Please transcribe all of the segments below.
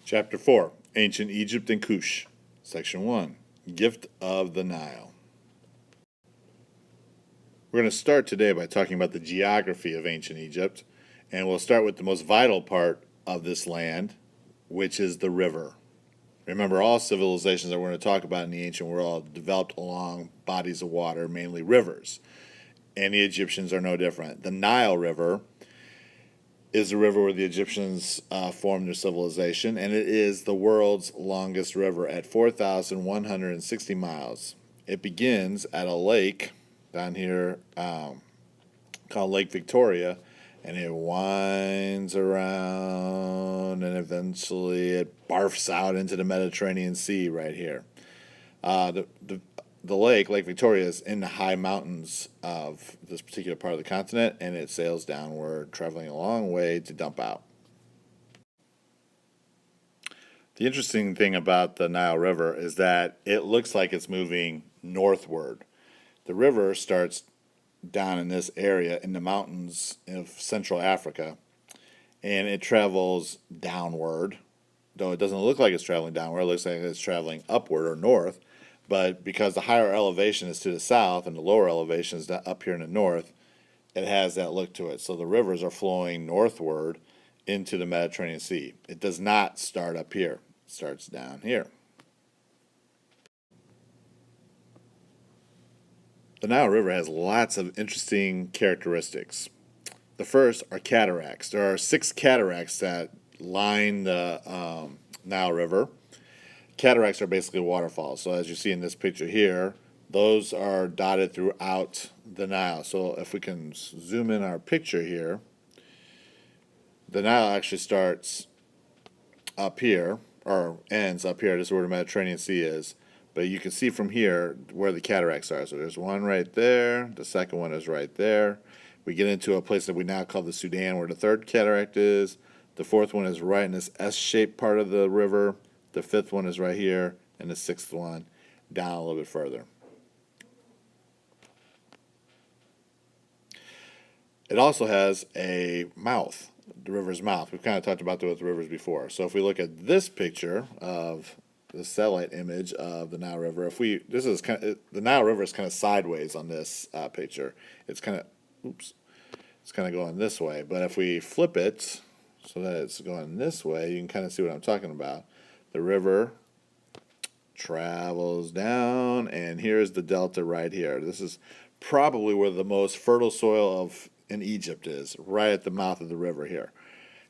Chapter 4, Ancient Egypt and Kush. Section 1, Gift of the Nile. We're going to start today by talking about the geography of ancient Egypt, and we'll start with the most vital part of this land, which is the river. Remember, all civilizations that we're going to talk about in the ancient world developed along bodies of water, mainly rivers, and the Egyptians are no different. The Nile River is the river where the Egyptians formed their civilization, and it is the world's longest river at 4,160 miles. It begins at a lake down here called Lake Victoria, and it winds around, and eventually it barfs out into the Mediterranean Sea right here. The lake, Lake Victoria, is in the high mountains of this particular part of the continent, and it sails downward, traveling a long way to dump out. The interesting thing about the Nile River is that it looks like it's moving northward. The river starts down in this area in the mountains of Central Africa, and it travels downward, though it doesn't look like it's traveling downward. It looks like it's traveling upward or north. But because the higher elevation is to the south and the lower elevation is up here in the north, it has that look to it. So the rivers are flowing northward into the Mediterranean Sea. It does not start up here. It starts down here. The Nile River has lots of interesting characteristics. The first are cataracts. There are 6 cataracts that line the Nile River. Cataracts are basically waterfalls. So as you see in this picture here, those are dotted throughout the Nile. So if we can zoom in our picture here, the Nile actually starts up here, or ends up here. This is where the Mediterranean Sea is. But you can see from here where the cataracts are. So there's one right there. The second one is right there. We get into a place that we now call the Sudan, where the third cataract is. The fourth one is right in this S-shaped part of the river. The fifth one is right here, and the sixth one down a little bit further. It also has a mouth, the river's mouth. We've kind of talked about that with rivers before. So if we look at this picture of the satellite image of the Nile River, the Nile River is kind of sideways on this picture. It's kind of going this way. But if we flip it so that it's going this way, you can kind of see what I'm talking about. The river travels down, and here's the delta right here. This is probably where the most fertile soil in Egypt is, right at the mouth of the river here,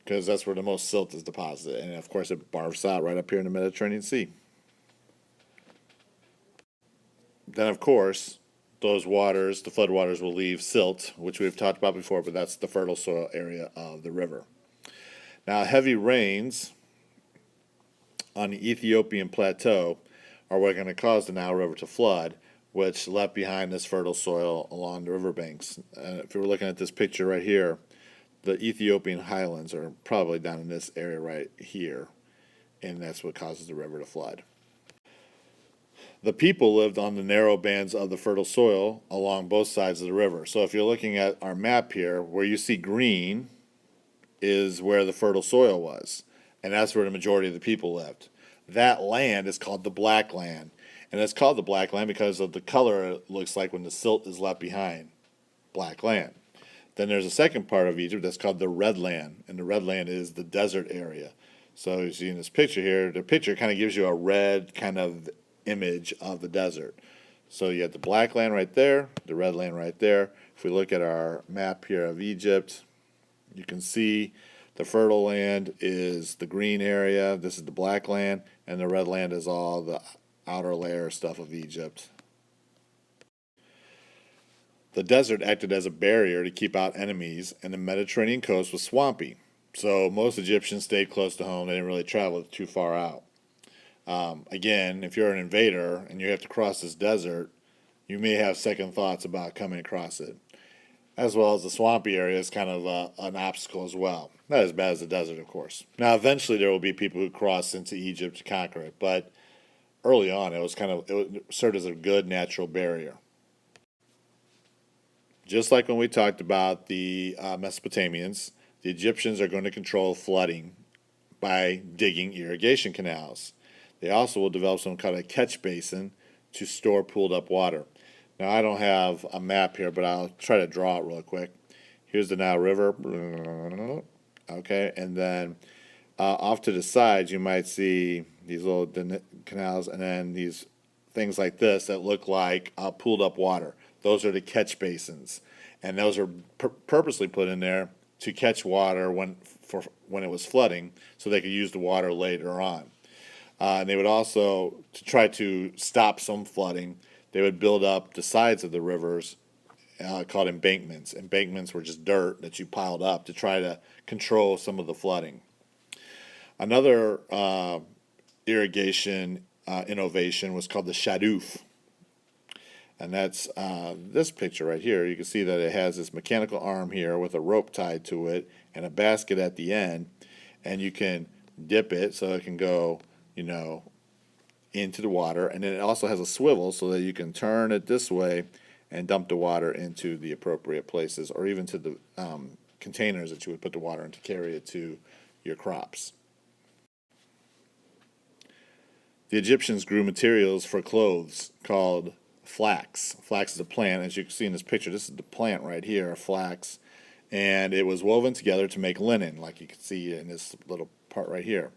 because that's where the most silt is deposited. And of course, it barfs out right up here in the Mediterranean Sea. Then, of course, those waters, the floodwaters, will leave silt, which we've talked about before, but that's the fertile soil area of the river. Now, heavy rains on the Ethiopian plateau are what are going to cause the Nile River to flood, which left behind this fertile soil along the riverbanks. If we're looking at this picture right here, the Ethiopian highlands are probably down in this area right here, and that's what causes the river to flood. The people lived on the narrow bands of the fertile soil along both sides of the river. So if you're looking at our map here, where you see green is where the fertile soil was, and that's where the majority of the people lived. That land is called the Black Land, and it's called the Black Land because of the color it looks like when the silt is left behind. Black Land. Then there's a second part of Egypt that's called the Red Land, and the Red Land is the desert area. So you see in this picture here, the picture kind of gives you a red kind of image of the desert. So you have the Black Land right there, the Red Land right there. If we look at our map here of Egypt, you can see the fertile land is the green area. This is the Black Land, and the Red Land is all the outer layer stuff of Egypt. The desert acted as a barrier to keep out enemies, and the Mediterranean coast was swampy. So most Egyptians stayed close to home. They didn't really travel too far out. Again, if you're an invader and you have to cross this desert, you may have second thoughts about coming across it. As well as the swampy area is kind of an obstacle as well. Not as bad as the desert, of course. Now, eventually there will be people who cross into Egypt to conquer it, but early on it served as a good natural barrier. Just like when we talked about the Mesopotamians, the Egyptians are going to control flooding by digging irrigation canals. They also will develop some kind of catch basin to store pooled up water. Now, I don't have a map here, but I'll try to draw it real quick. Here's the Nile River. Okay, and then off to the sides, you might see these little canals, and then these things like this that look like pooled up water. Those are the catch basins, and those are purposely put in there to catch water when it was flooding, so they could use the water later on. And they would also, to try to stop some flooding, they would build up the sides of the rivers called embankments. Embankments were just dirt that you piled up to try to control some of the flooding. Another irrigation innovation was called the shadoof. And that's this picture right here. You can see that it has this mechanical arm here with a rope tied to it and a basket at the end. And you can dip it so it can go, into the water. And then it also has a swivel so that you can turn it this way and dump the water into the appropriate places, or even to the containers that you would put the water in to carry it to your crops. The Egyptians grew materials for clothes called flax. Flax is a plant. As you can see in this picture, this is the plant right here, flax. And it was woven together to make linen, like you can see in this little part right here.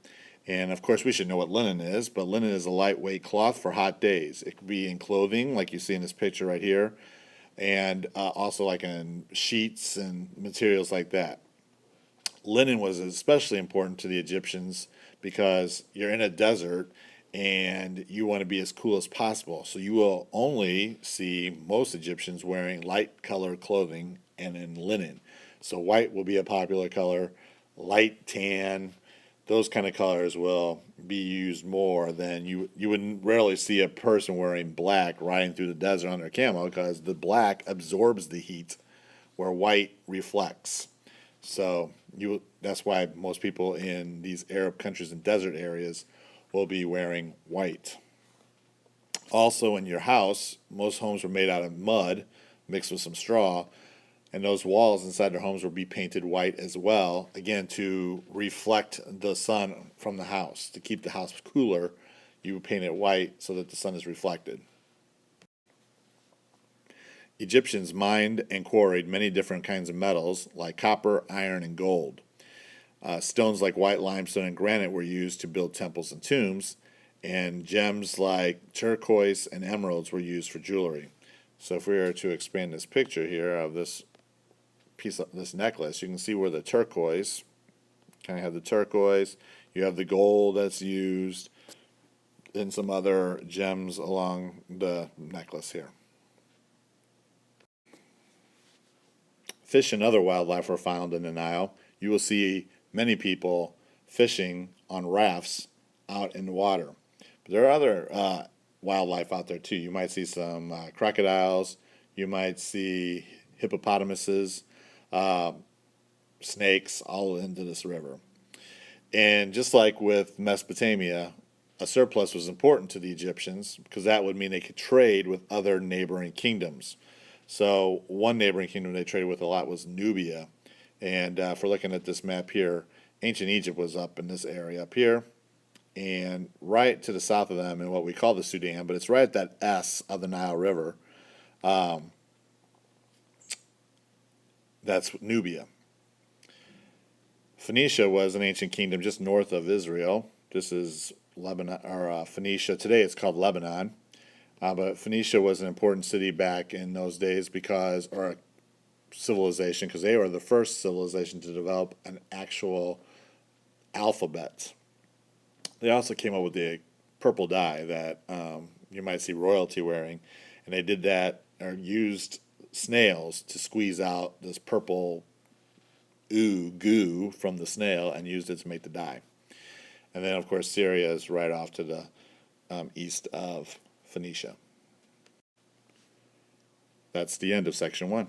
And of course, we should know what linen is, but linen is a lightweight cloth for hot days. It could be in clothing, like you see in this picture right here, and also like in sheets and materials like that. Linen was especially important to the Egyptians because you're in a desert and you want to be as cool as possible. So you will only see most Egyptians wearing light colored clothing and in linen. So white will be a popular color, light tan, those kind of colors will be used more than you would rarely see a person wearing black riding through the desert on their camel, because the black absorbs the heat where white reflects. So that's why most people in these Arab countries and desert areas will be wearing white. Also, in your house, most homes were made out of mud mixed with some straw, and those walls inside their homes will be painted white as well, again to reflect the sun from the house. To keep the house cooler, you would paint it white so that the sun is reflected. Egyptians mined and quarried many different kinds of metals like copper, iron, and gold. Stones like white limestone and granite were used to build temples and tombs, and gems like turquoise and emeralds were used for jewelry. So if we were to expand this picture here of this piece of this necklace, you can see where the turquoise, kind of have the turquoise, you have the gold that's used, and some other gems along the necklace here. Fish and other wildlife are found in the Nile. You will see many people fishing on rafts out in the water. But there are other wildlife out there too. You might see some crocodiles, you might see hippopotamuses, snakes all into this river. And just like with Mesopotamia, a surplus was important to the Egyptians because that would mean they could trade with other neighboring kingdoms. So one neighboring kingdom they traded with a lot was Nubia. And if we're looking at this map here, ancient Egypt was up in this area up here. And right to the south of them in what we call the Sudan, but it's right at that S of the Nile River, that's Nubia. Phoenicia was an ancient kingdom just north of Israel. This is Lebanon, or Phoenicia. Today it's called Lebanon. But Phoenicia was an important city back in those days or a civilization, because they were the first civilization to develop an actual alphabet. They also came up with the purple dye that you might see royalty wearing, and they did that, or used snails to squeeze out this purple goo from the snail and used it to make the dye. And then, of course, Syria is right off to the east of Phoenicia. That's the end of section 1.